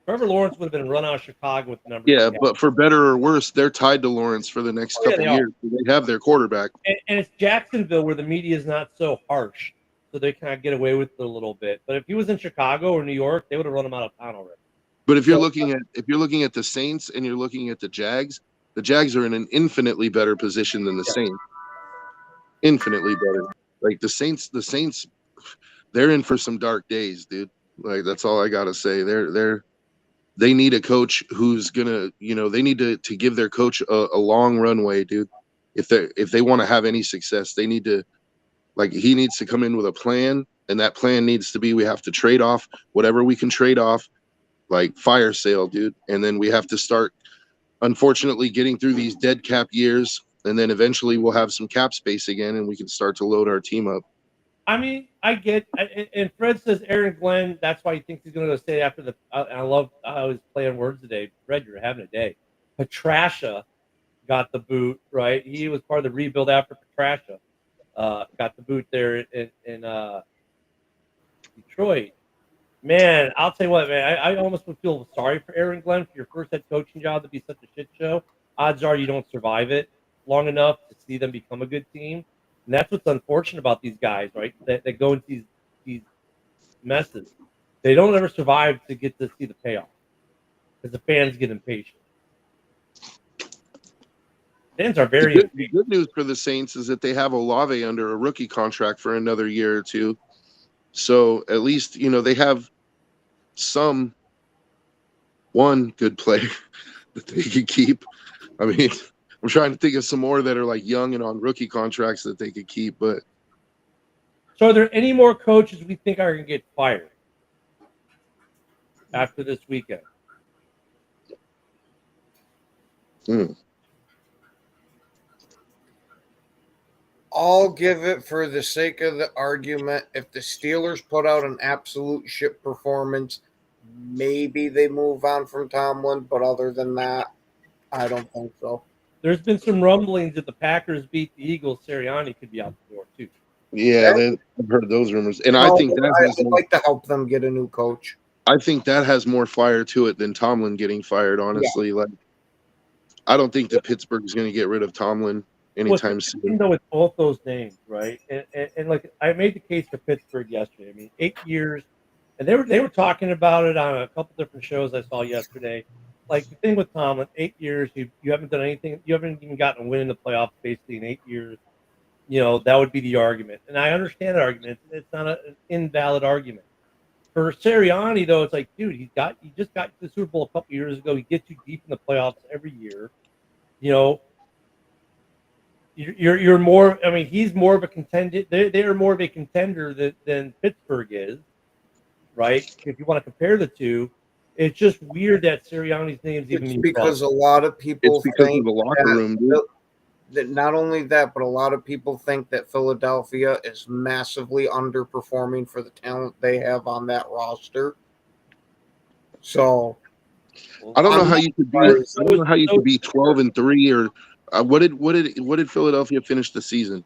Trevor Lawrence would have been run out of Chicago with the numbers. Yeah, but for better or worse, they're tied to Lawrence for the next couple years. They have their quarterback. And it's Jacksonville where the media is not so harsh, so they kind of get away with it a little bit. But if he was in Chicago or New York, they would have run him out of town already. But if you're looking at the Saints and you're looking at the Jags are in an infinitely better position than the Saints. Infinitely better. Like the Saints, they're in for some dark days, dude. Like that's all I gotta say. They need a coach who's gonna, they need to give their coach a long runway, dude. If they want to have any success, they need to, like, he needs to come in with a plan, and that plan needs to be, we have to trade off whatever we can trade off, like fire sale, dude. And then we have to start, unfortunately, getting through these dead cap years, and then eventually we'll have some cap space again, and we can start to load our team up. I mean, and Fred says Aaron Glenn, that's why he thinks he's going to go stay after the. I love how he's playing words today. Fred, you're having a day. Petrasha got the boot, right? He was part of the rebuild after Petrasha got the boot there in Detroit. Man, I'll tell you what, man, I almost would feel sorry for Aaron Glenn for your first head coaching job to be such a shit show. Odds are you don't survive it long enough to see them become a good team. And that's what's unfortunate about these guys, right? That go into these messes. They don't ever survive to get to see the payoff because the fans get impatient. Fans are very the good news for the Saints is that they have Olave under a rookie contract for another year or two. So at least, they have one good player that they can keep. I mean, I'm trying to think of some more that are like young and on rookie contracts that they could keep. But so, are there any more coaches we think are going to get fired after this weekend? I'll give it, for the sake of the argument, if the Steelers put out an absolute shit performance, maybe they move on from Tomlin. But other than that, I don't think so. There's been some rumblings that the Packers beat the Eagles. Sirianni could be out the door too. yeah, I've heard those rumors, and I think I'd like to help them get a new coach. I think that has more fire to it than Tomlin getting fired. Honestly, like I don't think that Pittsburgh is going to get rid of Tomlin anytime soon. With both those names, right? And like I made the case for Pittsburgh yesterday. I mean, 8 years, and they were talking about it on a couple different shows I saw yesterday. Like the thing with Tomlin, 8 years, you haven't done anything. You haven't even gotten a win in the playoffs basically in 8 years. That would be the argument, and I understand the argument. It's not an invalid argument. For Sirianni, though, it's like, dude, he just got to the Super Bowl a couple years ago. He gets you deep in the playoffs every year. You're more. I mean, he's more of a contender. They are more of a contender than Pittsburgh is, right? If you want to compare the two, it's just weird that Sirianni's name's even. It's because a lot of people. It's because of the locker room, dude. That not only that, but a lot of people think that Philadelphia is massively underperforming for the talent they have on that roster. I don't know how you could be. I don't know how you could be 12-3 or what did Philadelphia finish the season?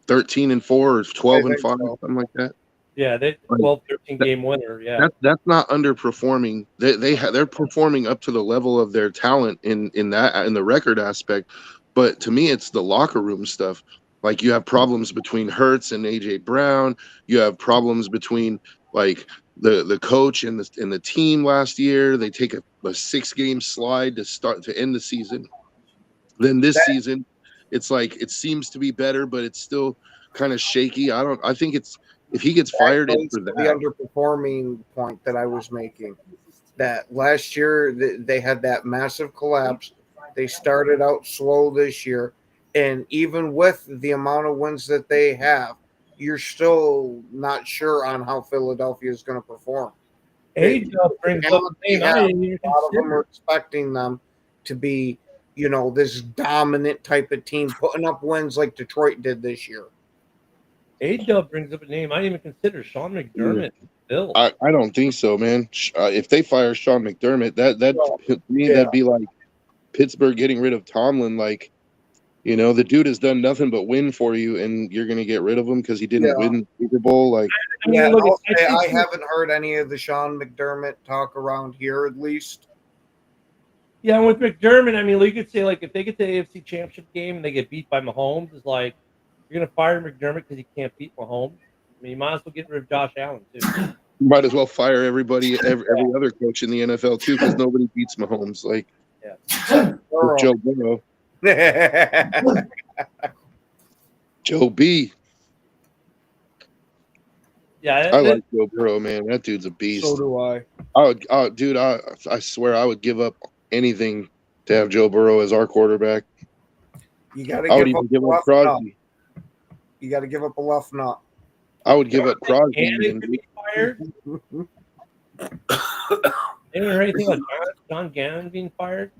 13-4 or 12-5, something like that. Yeah, they 12-13 game winner. Yeah, that's not underperforming. They're performing up to the level of their talent in the record aspect. But to me, it's the locker room stuff. Like you have problems between Hurts and AJ Brown. You have problems between like the coach and the team last year. They take a 6-game slide to end the season. Then this season, it's like it seems to be better, but it's still kind of shaky. I think it's if he gets fired for that. The underperforming point that I was making, that last year they had that massive collapse. They started out slow this year, and even with the amount of wins that they have, you're still not sure on how Philadelphia is going to perform. A lot of them are expecting them to be, this dominant type of team, putting up wins like Detroit did this year. A-Dub brings up a name I didn't even consider, Sean McDermott. Bill. I don't think so, man. If they fire Sean McDermott, that'd be like Pittsburgh getting rid of Tomlin. Like, the dude has done nothing but win for you, and you're going to get rid of him because he didn't win the Super Bowl. Like, I haven't heard any of the Sean McDermott talk around here, at least. Yeah, with McDermott, I mean, you could say, like, if they get to the AFC Championship game and they get beat by Mahomes, it's like, you're going to fire McDermott because he can't beat Mahomes? I mean, you might as well get rid of Josh Allen, too. Might as well fire every other coach in the NFL too, because nobody beats Mahomes like Burrow. Joe Burrow. Joe B. Yeah, I like Joe Burrow, man. That dude's a beast. So do I. I swear I would give up anything to have Joe Burrow as our quarterback. You got to I would give up even give a up left nut. Crosby. You got to give up a left nut. I would give up Crosby. Gannon even. could be fired. Anyone heard anything about John Gannon being fired?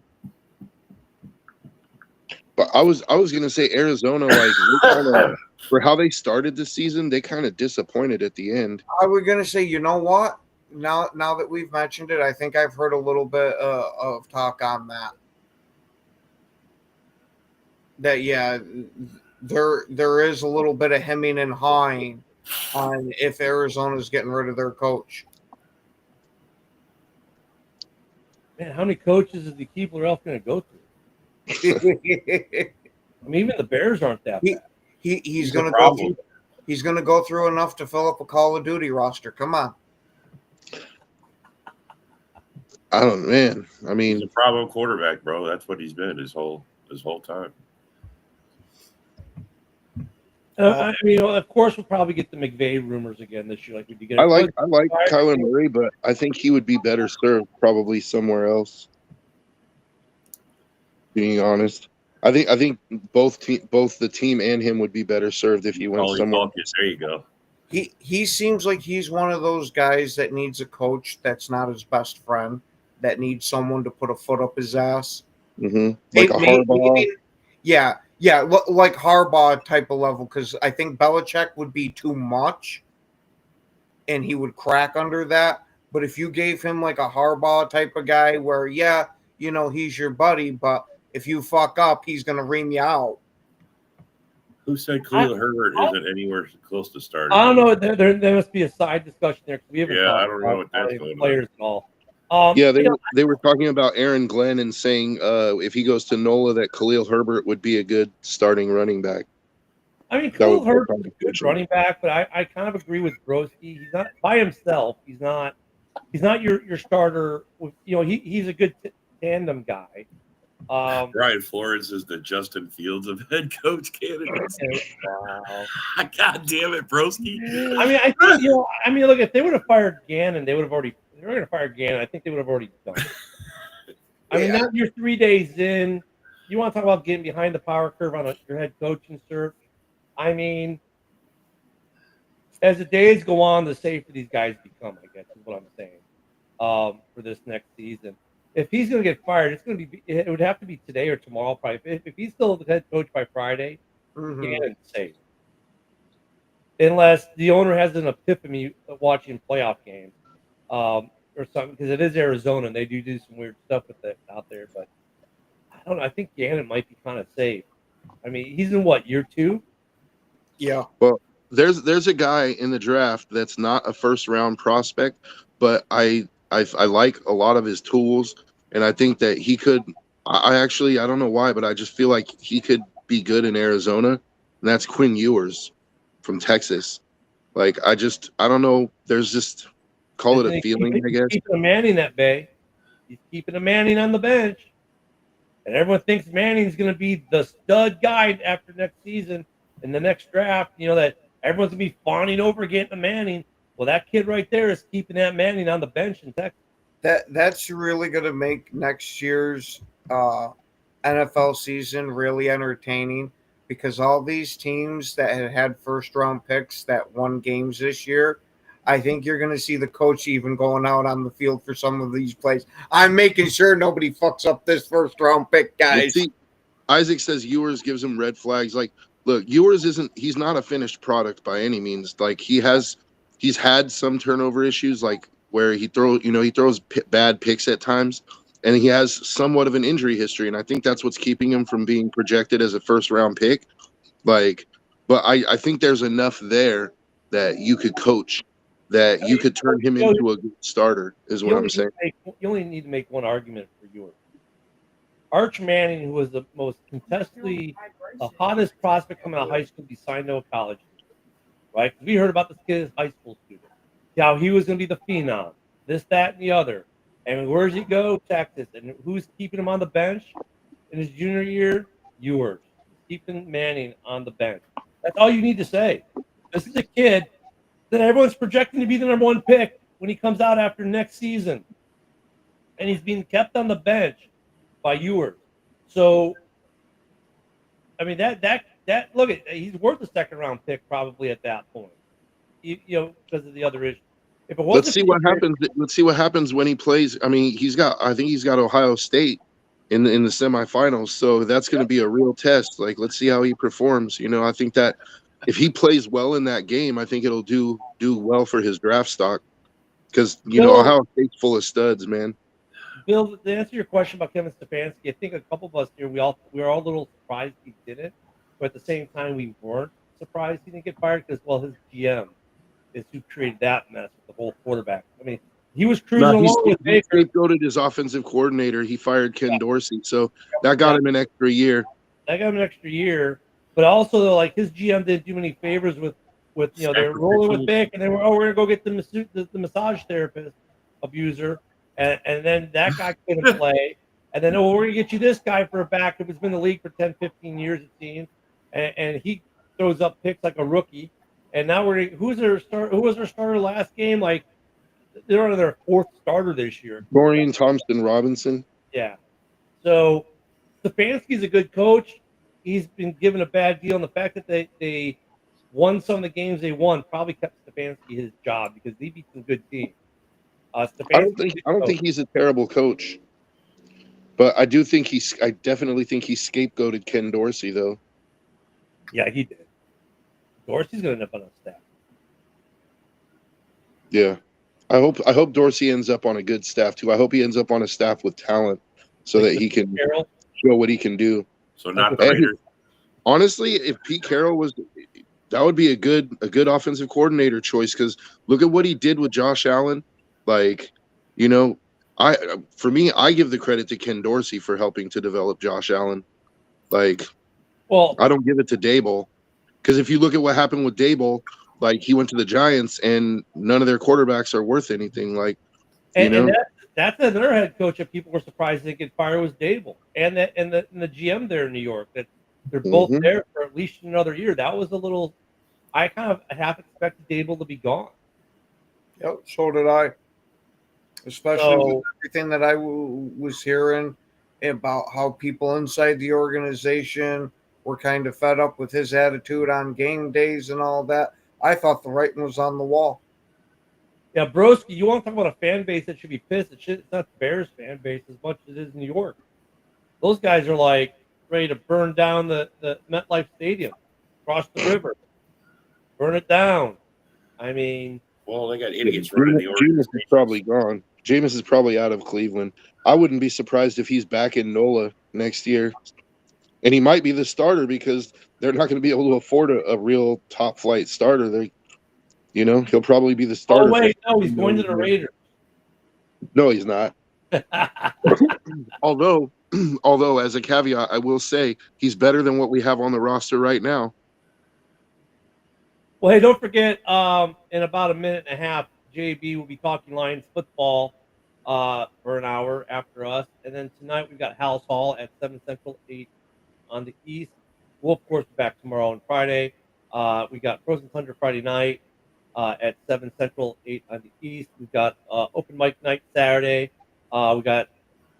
But I was gonna say Arizona, like they kinda, for how they started the season, they kind of disappointed at the end. I was gonna say, you know what? Now that we've mentioned it, I think I've heard a little bit of talk on that. That yeah, there is a little bit of hemming and hawing on if Arizona's getting rid of their coach. Man, how many coaches is the Keebler Elf going to go through? I mean, even the Bears aren't that bad. He's going to go through. He's going to go through enough to fill up a Call of Duty roster. Come on. I don't, man. I mean, He's a problem quarterback, bro. That's what he's been his whole time. I mean, of course, we'll probably get the McVay rumors again this year, like we did. I like Kyler Murray, but I think he would be better served probably somewhere else. Being honest, I think both the team and him would be better served if he went somewhere. There you go. He seems like he's one of those guys that needs a coach that's not his best friend, that needs someone to put a foot up his ass. Mm-hmm. Like a Harbaugh. Yeah, like Harbaugh type of level, because I think Belichick would be too much, and he would crack under that. But if you gave him like a Harbaugh type of guy, where he's your buddy, but if you fuck up, he's gonna ream you out. Who said Khalil Herbert isn't anywhere close to starting? I don't know. There must be a side discussion there. We haven't I don't know what that's going players and all. They were talking about Aaron Glenn and saying if he goes to NOLA that Khalil Herbert would be a good starting running back. I mean, Khalil Herbert's a good running back, but I kind of agree with Broski. He's not by himself. He's not your starter. He's a good tandem guy. Brian Flores is the Justin Fields of head coach candidates. Wow. God damn it, Broski. I mean, I think look, if they would have fired Gannon, they would have already. If they were going to fire Gannon, I think they would have already done it. I mean, now you're 3 days in. You want to talk about getting behind the power curve on your head coaching search? I mean, as the days go on, the safer these guys become. I guess is what I'm saying for this next season. If he's going to get fired, it would have to be today or tomorrow. Probably if he's still the head coach by Friday, Gannon's safe. Unless the owner has an epiphany of watching playoff games or something, because it is Arizona and they do some weird stuff with it out there. But I don't know. I think Gannon might be kind of safe. I mean, he's in what, year 2? Yeah. Well, there's a guy in the draft that's not a first round prospect, but I like a lot of his tools, and I think that he could. I don't know why, but I just feel like he could be good in Arizona, and that's Quinn Ewers from Texas. Like I don't know. There's just call it a feeling, I guess. He's keeping a Manning that bay. He's keeping a Manning on the bench, and everyone thinks Manning's going to be the stud guy after next season in the next draft. That everyone's going to be fawning over getting a Manning. Well, that kid right there is keeping that Manning on the bench in Texas. That's really going to make next year's NFL season really entertaining, because all these teams that had first-round picks that won games this year, I think you're going to see the coach even going out on the field for some of these plays. I'm making sure nobody fucks up this first-round pick, guys. See, Isaac says Ewers gives him red flags. Like, look, Ewers he's not a finished product by any means. Like, he's had some turnover issues, like where he throws bad picks at times, and he has somewhat of an injury history. And I think that's what's keeping him from being projected as a first round pick. Like, but I think there's enough there that you could coach, that you could turn him into a good starter, is what I'm saying. You only need to make one argument for yours. Arch Manning, who was the most contestedly, the hottest prospect coming out of high school, he signed to a college, right? We heard about this kid as a high school student. how he was going to be the phenom, this, that, and the other. And where does he go? Texas. And who's keeping him on the bench in his junior year? Ewers. Keeping Manning on the bench. That's all you need to say. This is a kid that everyone's projecting to be the number 1 pick when he comes out after next season. And he's being kept on the bench by Ewers. So, I mean, that look at, he's worth a 2nd-round pick probably at that point. You know, because of the other issue. If it wasn't Let's see what happens. Let's see what happens when he plays. I mean, I think he's got Ohio State in the semifinals, so that's going to be a real test. Like, let's see how he performs. You know, I think that if he plays well in that game, I think it'll do well for his draft stock because know Ohio State's full of studs, man. Bill, to answer your question about Kevin Stefanski, I think a couple of us here we were all a little surprised he didn't, but at the same time we weren't surprised he didn't get fired because his GM is who created that mess with the whole quarterback. I mean, he was cruising along with Baker. He scapegoated his offensive coordinator. He fired Ken Dorsey, so that got him an extra year. But also, though, like his GM didn't do many favors with they're rolling with Baker, and they were we're gonna go get the massage therapist abuser, and then that guy couldn't play, and then we're gonna get you this guy for a backup who's been in the league for 10, 15 years it seems, and he throws up picks like a rookie. And now who was their starter last game? Like they're on their 4th starter this year. Dorian Thompson-Robinson. Yeah. So Stefanski's a good coach. He's been given a bad deal, and the fact that they won some of the games they won probably kept Stefanski his job because he beat some good teams. I don't think he's a terrible coach, but I definitely think he scapegoated Ken Dorsey though. Yeah, he did. Dorsey's going to end up on a staff. Yeah. I hope Dorsey ends up on a good staff too. I hope he ends up on a staff with talent so that he can show what he can do. So not the Raiders. Honestly, if Pete Carroll was, that would be a good offensive coordinator choice because look at what he did with Josh Allen. Like, I give the credit to Ken Dorsey for helping to develop Josh Allen. Like, well, I don't give it to Daboll. Because if you look at what happened with Daboll, like he went to the Giants and none of their quarterbacks are worth anything. Like, and that's another head coach that people were surprised they could fire was Daboll, and the GM there in New York. That they're both there for at least another year. That was a little. I kind of half expected Daboll to be gone. Yep, so did I. Especially with everything that I was hearing about how people inside the organization were kind of fed up with his attitude on game days and all that. I thought the writing was on the wall. Yeah, Broski, you want to talk about a fan base that should be pissed? It's not the Bears fan base as much as it is New York. Those guys are like ready to burn down the MetLife Stadium, cross the river, burn it down. I mean, well, they got idiots running the organization. Jameis is probably gone. Jameis is probably out of Cleveland. I wouldn't be surprised if he's back in NOLA next year. And he might be the starter because they're not going to be able to afford a real top flight starter. He'll probably be the starter. Oh wait, no, he's going to the Raiders. No, he's not. Although as a caveat, I will say he's better than what we have on the roster right now. Well, hey, don't forget, in about a minute and a half, JB will be talking Lions football for an hour after us. And then tonight we've got House Hall at 7 Central, 8 on the East. We'll, of course, be back tomorrow and Friday. We got Frozen Thunder Friday night at 7 Central, 8 on the East. We've got open mic night Saturday. We got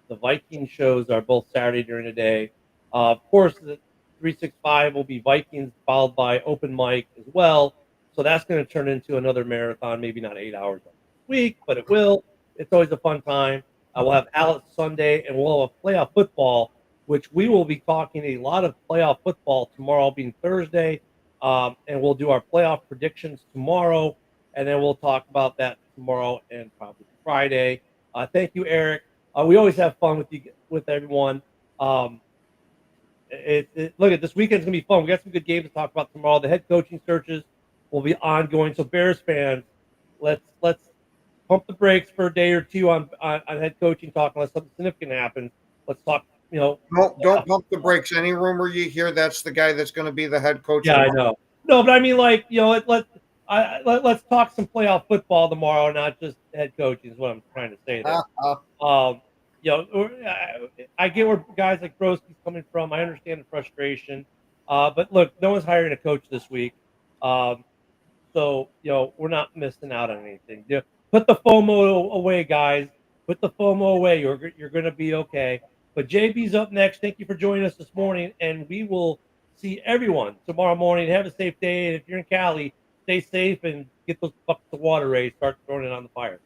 the Viking shows are both Saturday during the day. Of course, the 365 will be Vikings followed by open mic as well. So that's going to turn into another marathon, maybe not 8 hours a week, but it will. It's always a fun time. We'll have Alex Sunday, and we'll have playoff football, which we will be talking a lot of playoff football tomorrow being Thursday. And we'll do our playoff predictions tomorrow, and then we'll talk about that tomorrow and probably Friday. Thank you, Eric. We always have fun with everyone. Look at this weekend's gonna be fun. We got some good games to talk about tomorrow. The head coaching searches will be ongoing. So Bears fans, let's pump the brakes for a day or two on head coaching talk unless something significant happens. Let's talk. Don't pump the brakes. Any rumor you hear, that's the guy that's going to be the head coach. Yeah, I know. No, but I mean, let's talk some playoff football tomorrow, not just head coaching. Is what I'm trying to say there. I get where guys like Broski's coming from. I understand the frustration, but look, no one's hiring a coach this week, so we're not missing out on anything. Put the FOMO away, guys. Put the FOMO away. You're going to be okay. But JB's up next. Thank you for joining us this morning, and we will see everyone tomorrow morning. Have a safe day, and if you're in Cali, stay safe and get those buckets of water raised. Start throwing it on the fire.